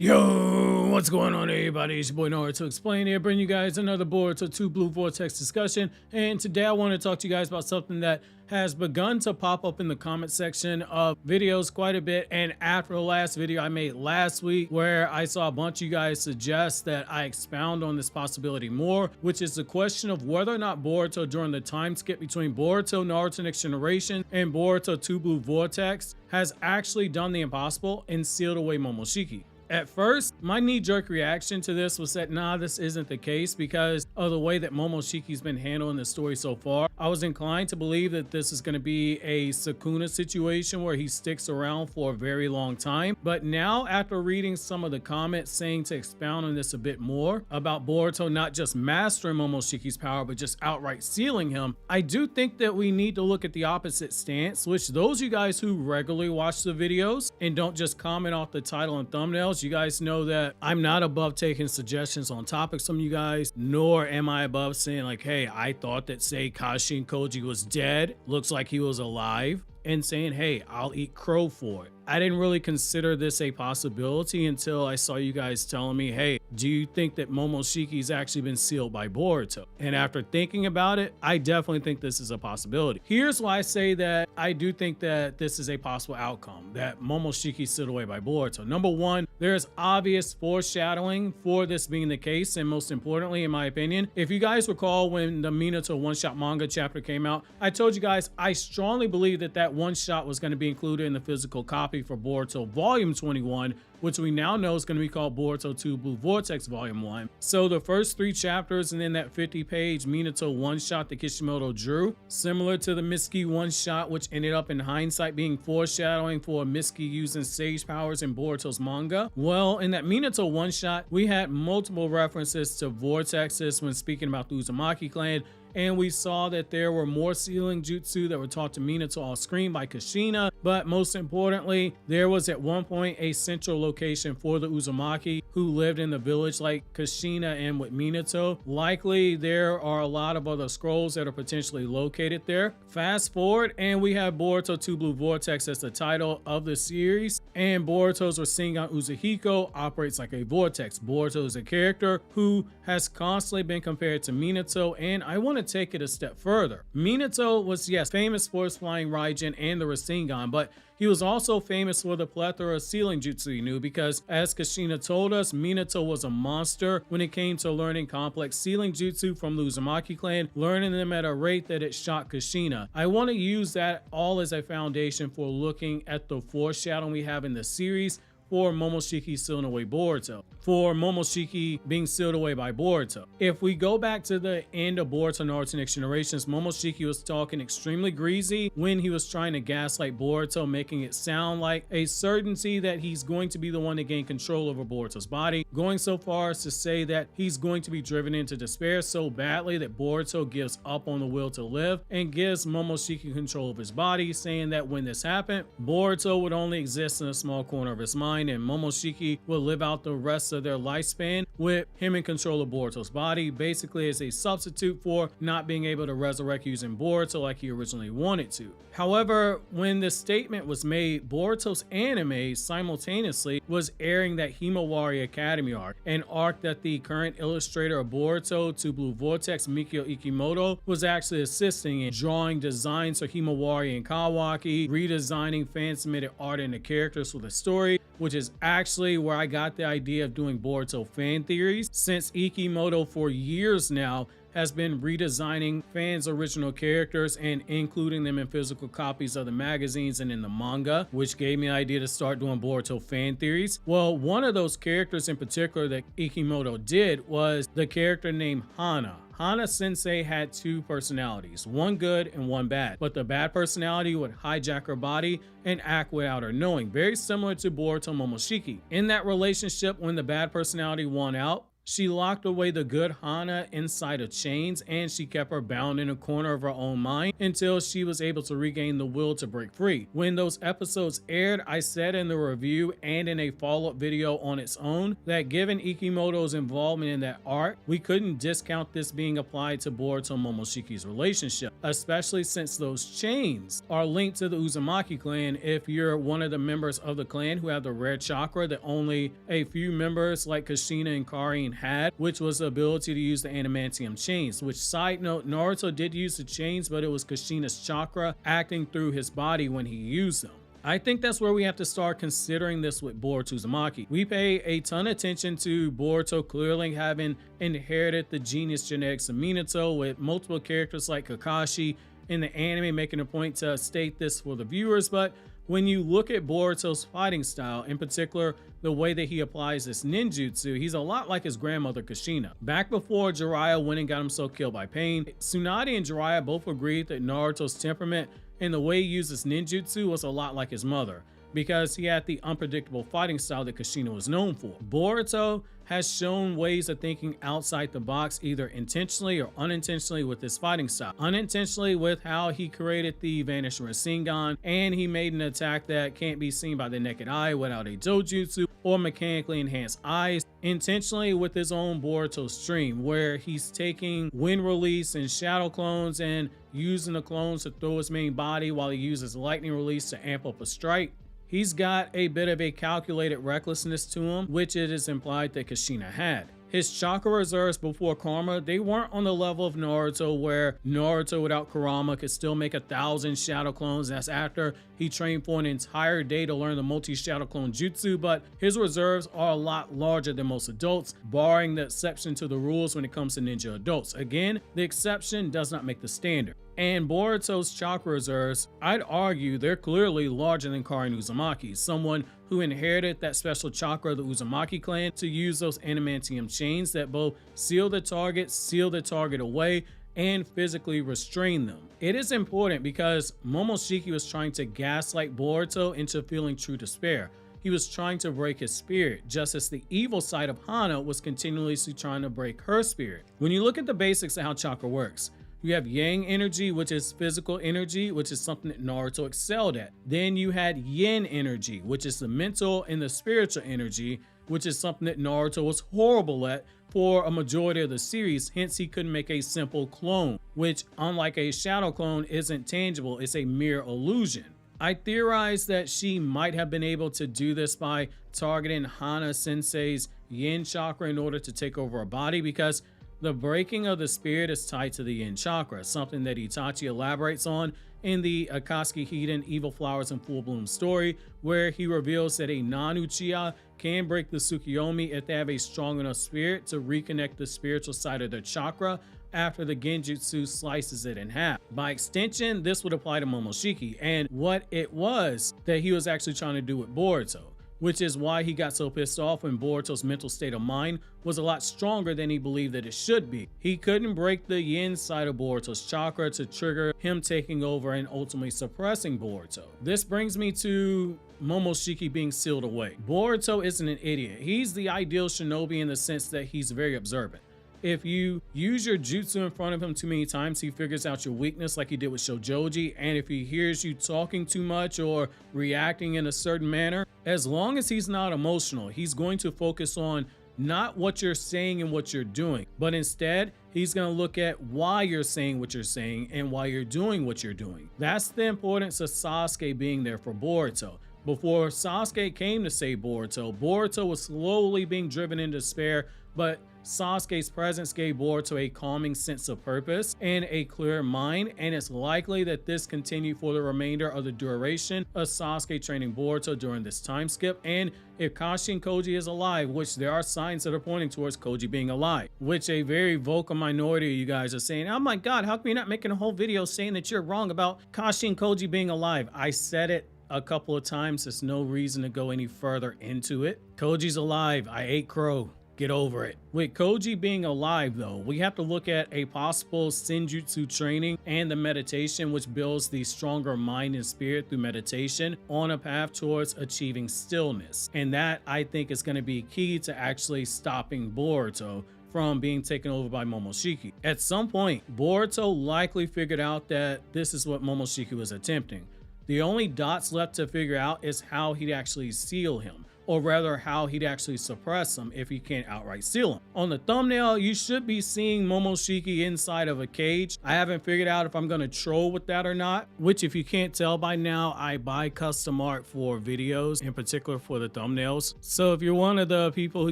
Yo, what's going on, everybody? It's your boy Naruto Explain here, bringing you guys another Boruto Two Blue Vortex discussion. And today I want to talk to you guys about something that has begun to pop up in the comment section of videos quite a bit. And after the last video I made last week, where I saw a bunch of you guys suggest that I expound on this possibility more, which is the question of whether or not Boruto, during the time skip between Boruto Naruto Next Generation and Boruto Two Blue Vortex, has actually done the impossible and sealed away Momoshiki. At first, my knee-jerk reaction to this was that, nah, this isn't the case because of the way that Momoshiki's been handling the story so far. I was inclined to believe that this is going to be a Sukuna situation where he sticks around for a very long time. But now, after reading some of the comments saying to expound on this a bit more about Boruto not just mastering Momoshiki's power, but just outright sealing him, I do think that we need to look at the opposite stance, which those of you guys who regularly watch the videos and don't just comment off the title and thumbnails, you guys know that I'm not above taking suggestions on topics from you guys, nor am I above saying like, hey, I thought that, say, Kashin Koji was dead, looks like he was alive, and saying, hey, I'll eat crow for it. I didn't really consider this a possibility until I saw you guys telling me, hey, do you think that Momoshiki's actually been sealed by Boruto? And after thinking about it, I definitely think this is a possibility. Here's why I say that I do think that this is a possible outcome, that Momoshiki's sealed away by Boruto. Number one, there's obvious foreshadowing for this being the case, and most importantly, in my opinion, if you guys recall when the Minato one-shot manga chapter came out, I told you guys I strongly believe that that one-shot was going to be included in the physical copy for Boruto Volume 21, which we now know is going to be called Boruto Two Blue Vortex Volume 1. So the first 3 chapters and then that 50-page Minato one-shot that Kishimoto drew, similar to the Mitsuki one-shot, which ended up in hindsight being foreshadowing for Mitsuki using sage powers in Boruto's manga. Well, in that Minato one-shot, we had multiple references to vortexes when speaking about the Uzumaki clan, and we saw that there were more sealing jutsu that were taught to Minato off screen by Kushina, but most importantly, there was at one point a central location for the Uzumaki who lived in the village like Kushina and with Minato. Likely there are a lot of other scrolls that are potentially located there. Fast forward and we have Boruto Two Blue Vortex as the title of the series, and Boruto's rasengan Uzuhiko operates like a vortex. Boruto is a character who has constantly been compared to Minato, and I want to take it a step further. Minato was, yes, famous for his flying Raijin and the Rasengan, but he was also famous for the plethora of sealing jutsu he knew because, as Kushina told us, Minato was a monster when it came to learning complex sealing jutsu from the Uzumaki clan, learning them at a rate that it shocked Kushina. I want to use that all as a foundation for looking at the foreshadowing we have in the series for Momoshiki sealing away Boruto, for Momoshiki being sealed away by Boruto. If we go back to the end of Boruto Naruto Next Generations, Momoshiki was talking extremely greasy when he was trying to gaslight Boruto, making it sound like a certainty that he's going to be the one to gain control over Boruto's body, going so far as to say that he's going to be driven into despair so badly that Boruto gives up on the will to live and gives Momoshiki control of his body, saying that when this happened, Boruto would only exist in a small corner of his mind and Momoshiki will live out the rest of their lifespan with him in control of Boruto's body, basically as a substitute for not being able to resurrect using Boruto like he originally wanted to. However, when this statement was made, Boruto's anime simultaneously was airing that Himawari Academy arc, an arc that the current illustrator of Boruto Two Blue Vortex, Mikio Ikimoto, was actually assisting in drawing designs for Himawari and Kawaki, redesigning fan-submitted art and the characters for the story, which is actually where I got the idea of doing Boruto fan theories, since Ikimoto for years now has been redesigning fans' original characters and including them in physical copies of the magazines and in the manga, which gave me the idea to start doing Boruto fan theories. Well, one of those characters in particular that Ikimoto did was the character named Hana. Hana Sensei had 2 personalities, one good and one bad, but the bad personality would hijack her body and act without her knowing, very similar to Boruto Momoshiki. In that relationship, when the bad personality won out, She locked away the good Hana inside of chains, and she kept her bound in a corner of her own mind until she was able to regain the will to break free. When those episodes aired, I said in the review and in a follow-up video on its own that given Ikimoto's involvement in that arc, we couldn't discount this being applied to Boruto and Momoshiki's relationship, especially since those chains are linked to the Uzumaki clan if you're one of the members of the clan who have the rare chakra that only a few members like Kushina and Karin had, which was the ability to use the adamantium chains, which, side note, Naruto did use the chains, but it was Kushina's chakra acting through his body when he used them. I think that's where we have to start considering this with Boruto Uzumaki. We pay a ton of attention to Boruto clearly having inherited the genius genetics of Minato, with multiple characters like Kakashi in the anime making a point to state this for the viewers, but when you look at Boruto's fighting style, in particular the way that he applies this ninjutsu, he's a lot like his grandmother Kushina. Back before Jiraiya went and got himself killed by pain, Tsunade and Jiraiya both agreed that Naruto's temperament and the way he uses ninjutsu was a lot like his mother, because he had the unpredictable fighting style that Kushina was known for. Boruto has shown ways of thinking outside the box, either intentionally or unintentionally, with his fighting style. Unintentionally with how he created the vanished rasengan, and he made an attack that can't be seen by the naked eye without a dojutsu or mechanically enhanced eyes. Intentionally with his own Boruto stream, where he's taking wind release and shadow clones and using the clones to throw his main body while he uses lightning release to amp up a strike. He's got a bit of a calculated recklessness to him, which it is implied that Kushina had. His chakra reserves before karma, they weren't on the level of Naruto, where Naruto without Kurama could still make 1,000 shadow clones. That's after he trained for an entire day to learn the multi-shadow clone jutsu, but his reserves are a lot larger than most adults, barring the exception to the rules when it comes to ninja adults. Again, the exception does not make the standard. And Boruto's chakra reserves, I'd argue they're clearly larger than Karin Uzumaki's, someone who inherited that special chakra of the Uzumaki clan to use those adamantium chains that both seal the target away, and physically restrain them. It is important because Momoshiki was trying to gaslight Boruto into feeling true despair. He was trying to break his spirit, just as the evil side of Hana was continuously trying to break her spirit. When you look at the basics of how chakra works, you have yang energy, which is physical energy, which is something that Naruto excelled at. Then you had yin energy, which is the mental and the spiritual energy, which is something that Naruto was horrible at for a majority of the series. Hence, he couldn't make a simple clone, which, unlike a shadow clone, isn't tangible. It's a mere illusion. I theorize that she might have been able to do this by targeting Hana Sensei's yin chakra in order to take over her body, because the breaking of the spirit is tied to the yin chakra, something that Itachi elaborates on in the Akatsuki Hiden Evil Flowers in Full Bloom story, where he reveals that a non-Uchiha can break the Tsukuyomi if they have a strong enough spirit to reconnect the spiritual side of their chakra after the genjutsu slices it in half. By extension, this would apply to Momoshiki and what it was that he was actually trying to do with Boruto, which is why he got so pissed off when Boruto's mental state of mind was a lot stronger than he believed that it should be. He couldn't break the yin side of Boruto's chakra to trigger him taking over and ultimately suppressing Boruto. This brings me to Momoshiki being sealed away. Boruto isn't an idiot. He's the ideal shinobi in the sense that he's very observant. If you use your jutsu in front of him too many times, he figures out your weakness like he did with Shojoji, and if he hears you talking too much or reacting in a certain manner, as long as he's not emotional, he's going to focus on not what you're saying and what you're doing, but instead, he's going to look at why you're saying what you're saying and why you're doing what you're doing. That's the importance of Sasuke being there for Boruto. Before Sasuke came to save Boruto, Boruto was slowly being driven into despair, but Sasuke's presence gave Boruto a calming sense of purpose and a clear mind, and it's likely that this continued for the remainder of the duration of Sasuke training Boruto during this time skip. And if Kashin Koji is alive, which there are signs that are pointing towards Koji being alive, which a very vocal minority of you guys are saying, oh my god, how come you're not making a whole video saying that you're wrong about Kashin Koji being alive? I said it a couple of times. There's no reason to go any further into it. Koji's alive. I ate crow. get over it. With Koji being alive though, we have to look at a possible senjutsu training and the meditation, which builds the stronger mind and spirit through meditation on a path towards achieving stillness. And that, I think, is going to be key to actually stopping Boruto from being taken over by Momoshiki. At some point, Boruto likely figured out that this is what Momoshiki was attempting. The only dots left to figure out is how he'd actually seal him, or rather how he'd actually suppress him if he can't outright seal him. On the thumbnail, you should be seeing Momoshiki inside of a cage. I haven't figured out if I'm gonna troll with that or not, which, if you can't tell by now, I buy custom art for videos, in particular for the thumbnails. So if you're one of the people who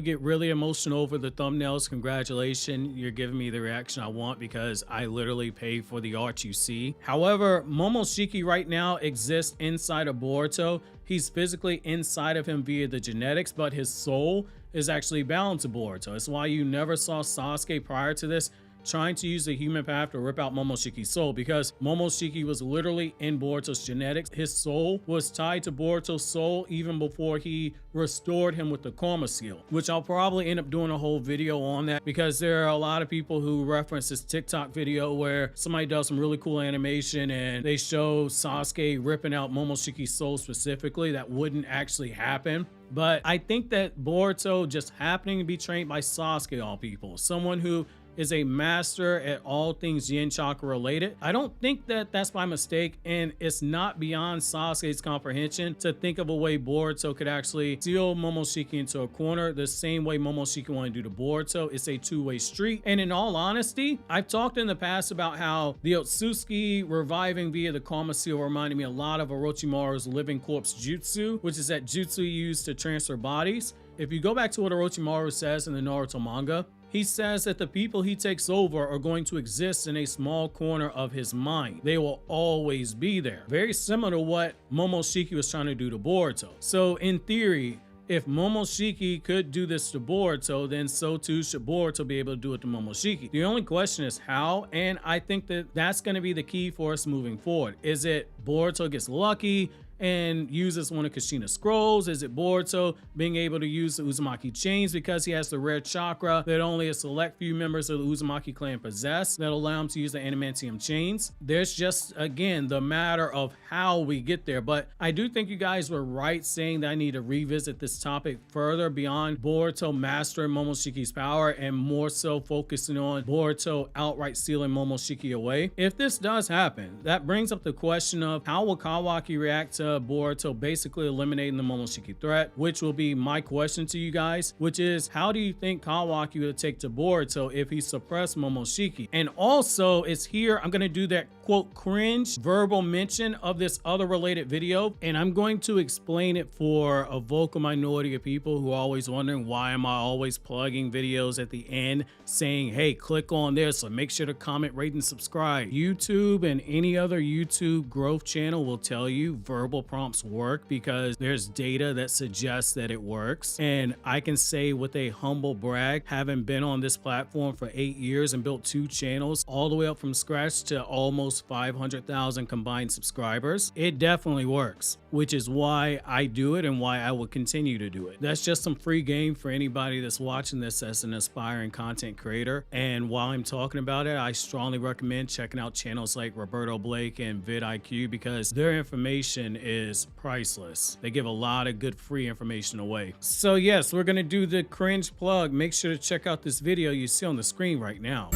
get really emotional over the thumbnails, congratulations, you're giving me the reaction I want, because I literally pay for the art you see. However, Momoshiki right now exists inside of Boruto. He's physically inside of him via the genetics, but his soul is actually bound to Boruto. It's why you never saw Sasuke prior to this trying to use the human path to rip out Momoshiki's soul, because Momoshiki was literally in Boruto's genetics. His soul was tied to Boruto's soul even before he restored him with the karma seal, which I'll probably end up doing a whole video on that, because there are a lot of people who reference this TikTok video where somebody does some really cool animation and they show Sasuke ripping out Momoshiki's soul specifically. That wouldn't actually happen. But I think that Boruto just happening to be trained by Sasuke, all people, someone who is a master at all things yin chakra related. I don't think that that's by mistake, and it's not beyond Sasuke's comprehension to think of a way Boruto could actually seal Momoshiki into a corner the same way Momoshiki wanted to do to Boruto. It's a two-way street. And in all honesty, I've talked in the past about how the Otsutsuki reviving via the karma seal reminded me a lot of Orochimaru's living corpse jutsu, which is that jutsu used to transfer bodies. If you go back to what Orochimaru says in the Naruto manga, he says that the people he takes over are going to exist in a small corner of his mind. They will always be there. Very similar to what Momoshiki was trying to do to Boruto. So in theory, if Momoshiki could do this to Boruto, then so too should Boruto be able to do it to Momoshiki. The only question is how, and I think that that's going to be the key for us moving forward. Is it Boruto gets lucky and uses one of Kushina's scrolls? Is it Boruto being able to use the Uzumaki chains because he has the rare chakra that only a select few members of the Uzumaki clan possess that allow him to use the adamantium chains? There's just, again, the matter of how we get there. But I do think you guys were right saying that I need to revisit this topic further beyond Boruto mastering Momoshiki's power and more so focusing on Boruto outright sealing Momoshiki away. If this does happen, that brings up the question of how will Kawaki react to Boruto basically eliminating the Momoshiki threat, which will be my question to you guys, which is, how do you think Kawaki would take to Boruto if he suppressed Momoshiki? And also, it's here I'm going to do that quote cringe verbal mention of this other related video, and I'm going to explain it for a vocal minority of people who are always wondering why am I always plugging videos at the end saying, hey, click on this, or make sure to comment, rate, and subscribe. YouTube and any other YouTube growth channel will tell you verbal prompts work because there's data that suggests that it works. And I can say with a humble brag, having been on this platform for 8 years and built 2 channels all the way up from scratch to almost 500,000 combined subscribers, it definitely works, which is why I do it and why I will continue to do it. That's just some free game for anybody that's watching this as an aspiring content creator. And while I'm talking about it, I strongly recommend checking out channels like Roberto Blake and vidIQ because their information is priceless. They give a lot of good free information away. So yes, we're gonna do the cringe plug. Make sure to check out this video you see on the screen right now.